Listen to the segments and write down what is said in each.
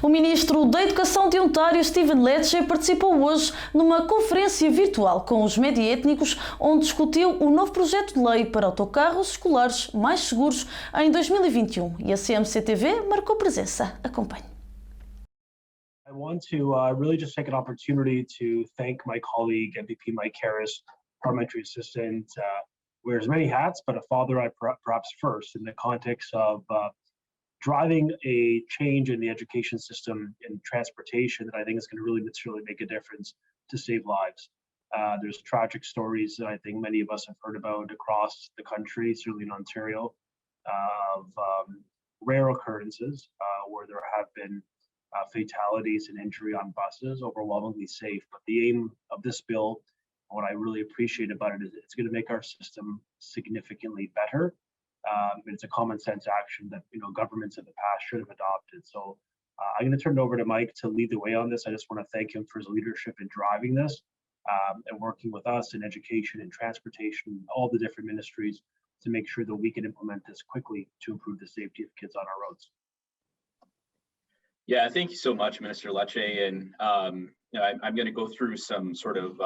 O ministro da Educação de Ontário, Lecce, participou hoje numa conferência virtual com os média étnicos, onde discutiu o novo projeto-de-lei para autocarros escolares mais seguros em 2021 e a CMCTV marcou presença. Acompanhe. I want to really just take an opportunity to thank my colleague, MVP Mike Harris, parliamentary assistant, wears many hats, but a father I perhaps first in the context of driving a change in the education system and transportation that I think is going to really materially make a difference to save lives. There's tragic stories that I think many of us have heard about across the country, certainly in Ontario, of rare occurrences where there have been fatalities and injury on buses, overwhelmingly safe. But the aim of this bill, what I really appreciate about it, is it's going to make our system significantly better. It's a common sense action that governments in the past should have adopted. So I'm going to turn it over to Mike to lead the way on this. I just want to thank him for his leadership in driving this and working with us in education and transportation, all the different ministries, to make sure that we can implement this quickly to improve the safety of kids on our roads. Yeah, thank you so much, Minister Lecce. And I'm going to go through some sort of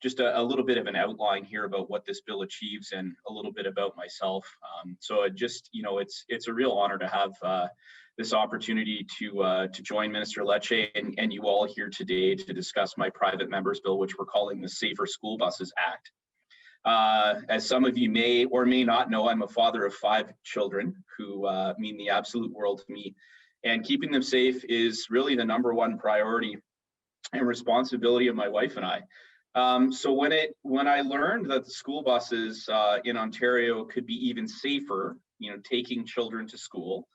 just a little bit of an outline here about what this bill achieves and a little bit about myself. So it's a real honor to have this opportunity to join Minister Lecce and you all here today to discuss my private member's bill, which we're calling the Safer School Buses Act. As some of you may or may not know, I'm a father of 5 children who mean the absolute world to me. And keeping them safe is really the #1 priority and responsibility of my wife and I. So when I learned that the school buses in Ontario could be even safer, taking children to school,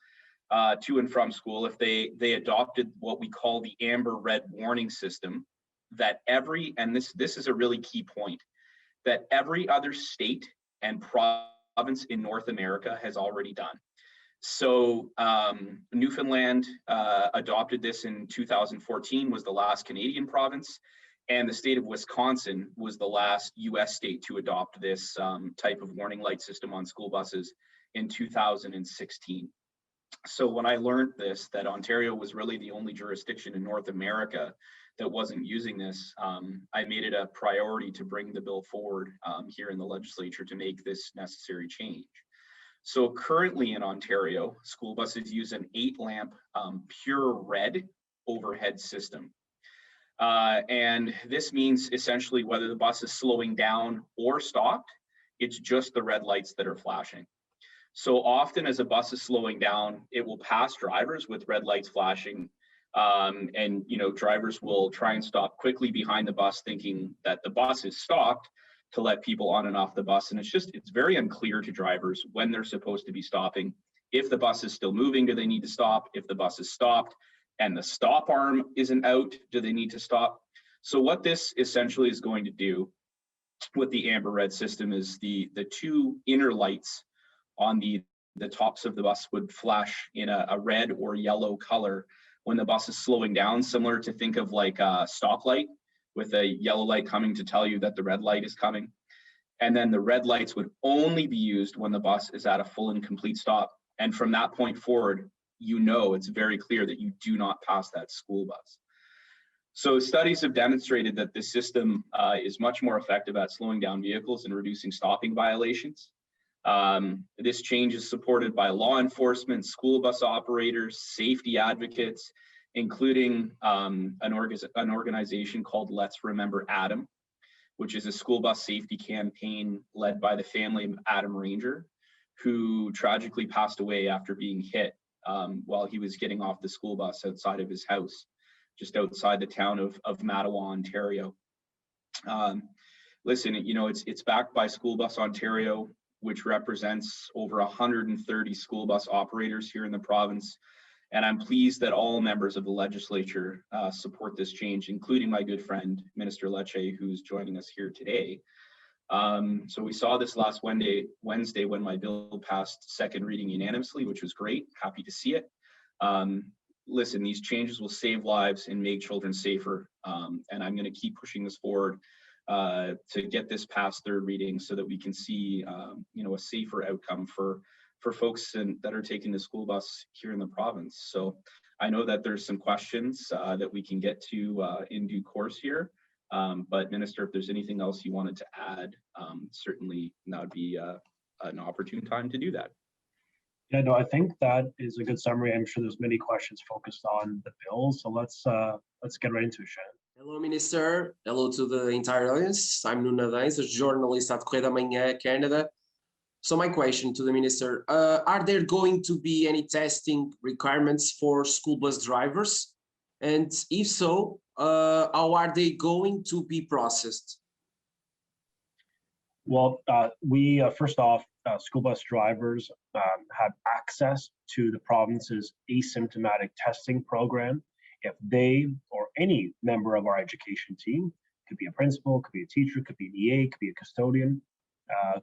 to and from school, if they adopted what we call the amber red warning system, that and this is a really key point, that every other state and province in North America has already done. So Newfoundland adopted this in 2014, was the last Canadian province, and the state of Wisconsin was the last US state to adopt this type of warning light system on school buses in 2016. So when I learned this, that Ontario was really the only jurisdiction in North America that wasn't using this, I made it a priority to bring the bill forward here in the legislature to make this necessary change. So currently in Ontario, school buses use an 8-lamp pure red overhead system. And this means essentially whether the bus is slowing down or stopped, it's just the red lights that are flashing. So often as a bus is slowing down, it will pass drivers with red lights flashing. And drivers will try and stop quickly behind the bus thinking that the bus is stopped to let people on and off the bus. And it's very unclear to drivers when they're supposed to be stopping. If the bus is still moving, do they need to stop? If the bus is stopped and the stop arm isn't out, do they need to stop? So what this essentially is going to do with the amber red system is the 2 inner lights on the tops of the bus would flash in a red or yellow color when the bus is slowing down, similar to think of like a stoplight with a yellow light coming to tell you that the red light is coming. And then the red lights would only be used when the bus is at a full and complete stop. And from that point forward, it's very clear that you do not pass that school bus. So studies have demonstrated that this system is much more effective at slowing down vehicles and reducing stopping violations. This change is supported by law enforcement, school bus operators, safety advocates, including an organization called Let's Remember Adam, which is a school bus safety campaign led by the family of Adam Ranger, who tragically passed away after being hit while he was getting off the school bus outside of his house, just outside the town of Mattawa, Ontario. Listen, it's backed by School Bus Ontario, which represents over 130 school bus operators here in the province. And I'm pleased that all members of the legislature support this change, including my good friend, Minister Lecce, who's joining us here today. So we saw this last Wednesday when my bill passed second reading unanimously, which was great. Happy to see it. Listen, these changes will save lives and make children safer. And I'm going to keep pushing this forward to get this past third reading so that we can see a safer outcome for folks that are taking the school bus here in the province. So I know that there's some questions that we can get to in due course here. But Minister, if there's anything else you wanted to add, certainly that would be an opportune time to do that. Yeah, no, I think that is a good summary. I'm sure there's many questions focused on the bill. So let's get right into it, Shannon. Hello, Minister. Hello to the entire audience. I'm numa, a journalist at Correio Manhã, Canada. So my question to the Minister, are there going to be any testing requirements for school bus drivers? And if so, how are they going to be processed? Well, we first off, school bus drivers have access to the province's asymptomatic testing program. If they or any member of our education team, could be a principal, could be a teacher, could be an EA, could be a custodian,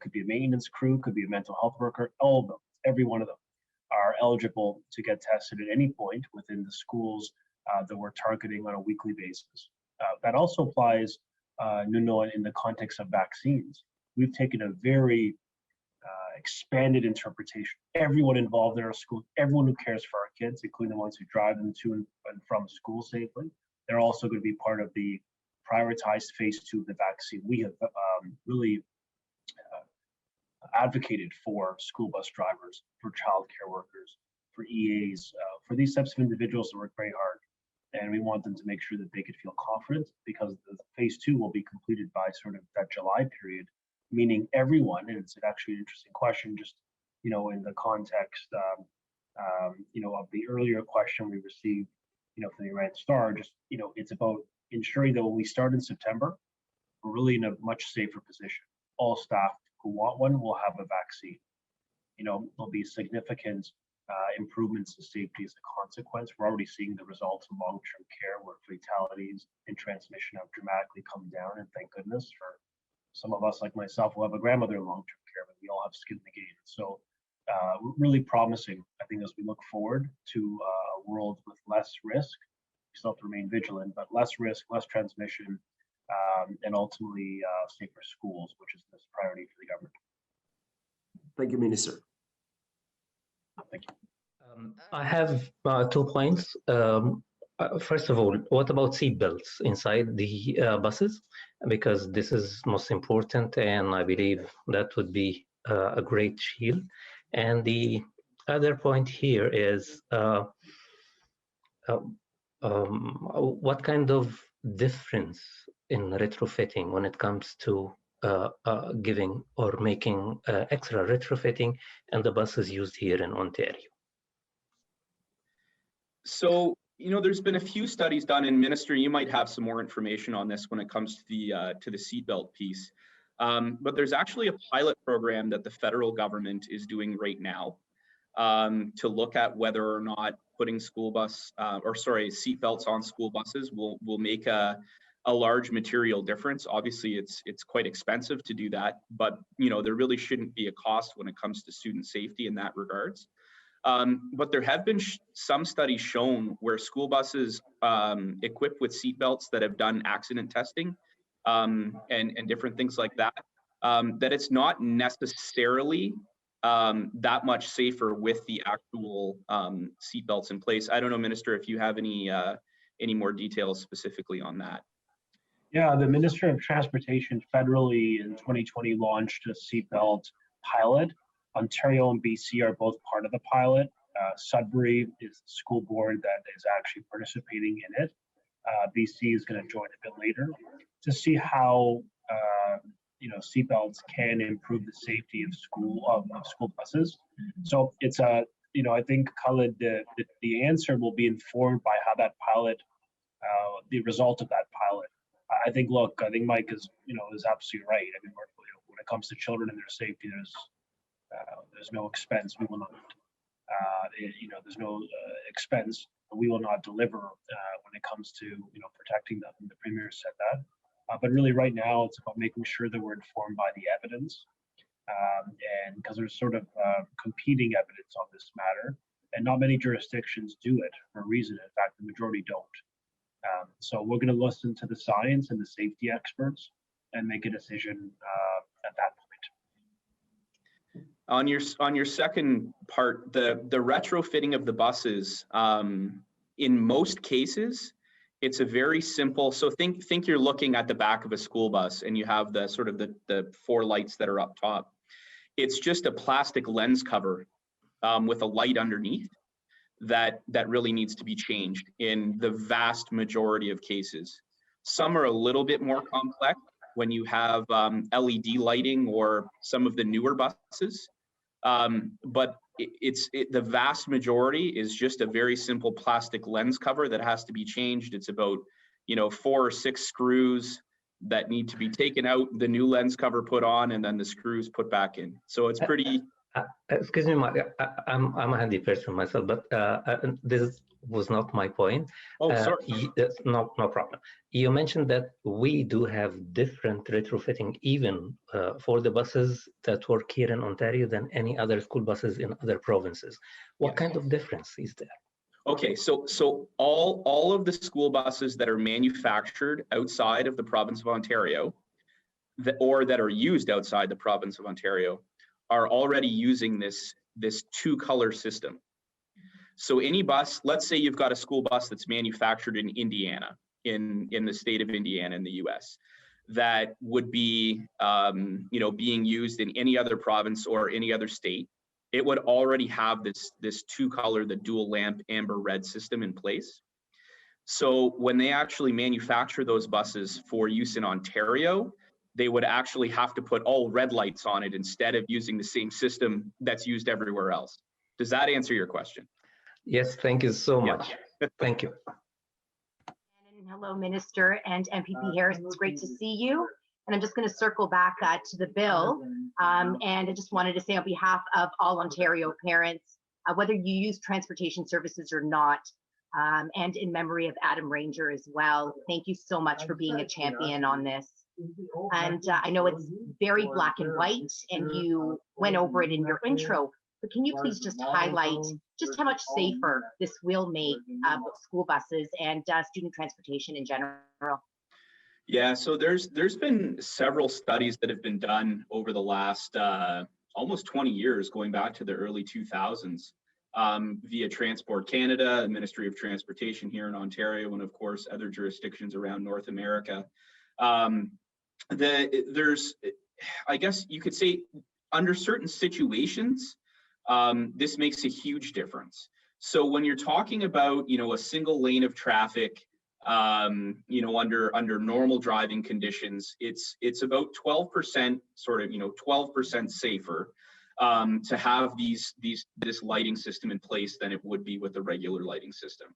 could be a maintenance crew, could be a mental health worker, all of them, every one of them are eligible to get tested at any point within the schools that we're targeting on a weekly basis. That also applies, Nuno, in the context of vaccines. We've taken a very expanded interpretation. Everyone involved in our school, everyone who cares for our kids, including the ones who drive them to and from school safely, they're also going to be part of the prioritized phase 2 of the vaccine. We have really advocated for school bus drivers, for childcare workers, for EAs, for these types of individuals that work very hard. And we want them to make sure that they could feel confident, because the phase 2 will be completed by sort of that July period, meaning everyone. And it's actually an interesting question, just, in the context, of the earlier question we received, from the Iran Star, just, it's about ensuring that when we start in September, we're really in a much safer position. All staff who want one will have a vaccine. There'll be significant improvements in safety as a consequence. We're already seeing the results of long-term care, where fatalities and transmission have dramatically come down, and thank goodness. For some of us, like myself, who have a grandmother in long-term care, but we all have skin in the game. So really promising, I think, as we look forward to a world with less risk. We still have to remain vigilant, but less risk, less transmission, and ultimately safer schools, which is this priority for the government. Thank you, Minister. Thank you. I have 2 points. First of all, what about seat belts inside the buses? Because this is most important, and I believe that would be a great shield. And the other point here is what kind of difference in retrofitting when it comes to giving or making extra retrofitting and the buses used here in Ontario? So, there's been a few studies done, and Minister, you might have some more information on this when it comes to the seatbelt piece. But there's actually a pilot program that the federal government is doing right now to look at whether or not putting seatbelts on school buses will make a large material difference. Obviously, it's quite expensive to do that, but there really shouldn't be a cost when it comes to student safety in that regards. But there have been some studies shown where school buses equipped with seatbelts that have done accident testing and different things like that, that it's not necessarily that much safer with the actual seatbelts in place. I don't know, Minister, if you have any more details specifically on that. Yeah, the Minister of Transportation federally in 2020 launched a seatbelt pilot. Ontario and BC are both part of the pilot. Sudbury is the school board that is actually participating in it. BC is going to join a bit later to see how seatbelts can improve the safety of school buses. So it's I think, Khalid, the answer will be informed by how that pilot, the result of that pilot. I think Mike is absolutely right. I mean, when it comes to children and their safety, there's no expense we will not. There's no expense we will not deliver when it comes to protecting them. The Premier said that. But really, right now, it's about making sure that we're informed by the evidence, and because there's sort of competing evidence on this matter, and not many jurisdictions do it for a reason. In fact, the majority don't. So we're going to listen to the science and the safety experts and make a decision at that point. On your second part, the retrofitting of the buses, in most cases, it's a very simple, so think you're looking at the back of a school bus and you have the sort of the 4 lights that are up top. It's just a plastic lens cover with a light underneath that really needs to be changed in the vast majority of cases. Some are a little bit more complex when you have LED lighting or some of the newer buses, but the vast majority is just a very simple plastic lens cover that has to be changed. It's about 4 or 6 screws that need to be taken out, the new lens cover put on, and then the screws put back in. So it's pretty. Excuse me, Mark, I'm a handy person myself, but this was not my point. Oh, sorry. No problem. You mentioned that we do have different retrofitting even for the buses that work here in Ontario than any other school buses in other provinces. What kind of difference is there? Okay, so all of the school buses that are manufactured outside of the province of Ontario, or that are used outside the province of Ontario, are already using this 2-color system. So any bus, let's say you've got a school bus that's manufactured in Indiana, in the state of Indiana in the US, that would be being used in any other province or any other state. It would already have this 2-color, the dual lamp amber red system in place. So when they actually manufacture those buses for use in Ontario, they would actually have to put all red lights on it instead of using the same system that's used everywhere else. Does that answer your question? Yes, thank you so much. Thank you. Hello, Minister and MPP Harris. It's great to see you. And I'm just going to circle back to the bill. And I just wanted to say on behalf of all Ontario parents, whether you use transportation services or not, and in memory of Adam Ranger as well, thank you so much for being a champion on this. And I know it's very black and white, and you went over it in your intro, but can you please just highlight just how much safer this will make school buses and student transportation in general? Yeah, so there's been several studies that have been done over the last almost 20 years, going back to the early 2000s, via Transport Canada, the Ministry of Transportation here in Ontario, and of course other jurisdictions around North America. There's, I guess you could say, under certain situations, this makes a huge difference. So when you're talking about, a single lane of traffic, under normal driving conditions, it's about 12%, sort of, 12% safer to have this lighting system in place than it would be with the regular lighting system.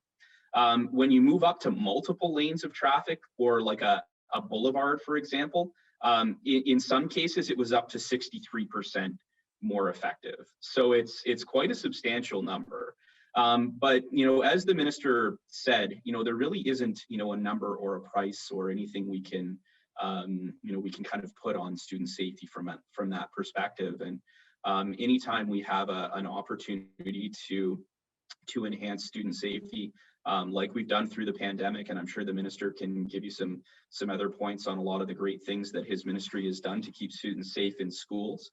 When you move up to multiple lanes of traffic, or like a boulevard, for example, in some cases it was up to 63% more effective. So it's quite a substantial number. But as the minister said, there really isn't a number or a price or anything we can kind of put on student safety from that perspective. And anytime we have an opportunity to enhance student safety, like we've done through the pandemic, and I'm sure the minister can give you some other points on a lot of the great things that his ministry has done to keep students safe in schools.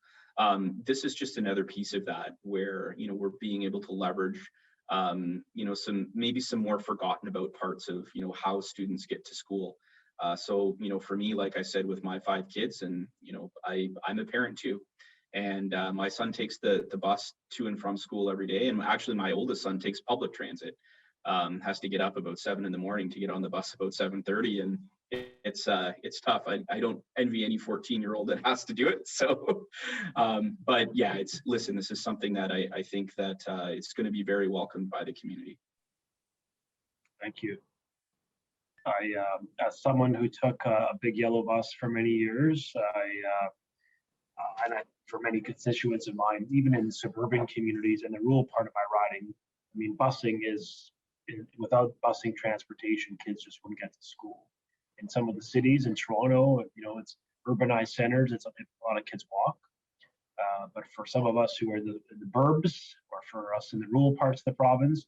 This is just another piece of that, where we're being able to leverage some more forgotten about parts of how students get to school. So for me, like I said, with my 5 kids, and I'm a parent too, and my son takes the bus to and from school every day, and actually my oldest son takes public transit. Has to get up about 7 in the morning to get on the bus about 7:30, and it's tough. I don't envy any 14-year-old that has to do it. So, but yeah, this is something that I think that it's going to be very welcomed by the community. Thank you. As someone who took a big yellow bus for many years, and for many constituents of mine, even in suburban communities and the rural part of my riding, I mean, busing is, without busing transportation, kids just wouldn't get to school. In some of the cities, in Toronto, it's urbanized centers, a lot of kids walk. But for some of us who are in the burbs, or for us in the rural parts of the province,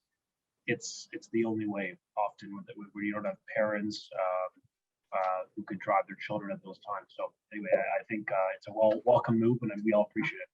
it's the only way often where you don't have parents who could drive their children at those times. So anyway, I think it's a welcome move, and we all appreciate it.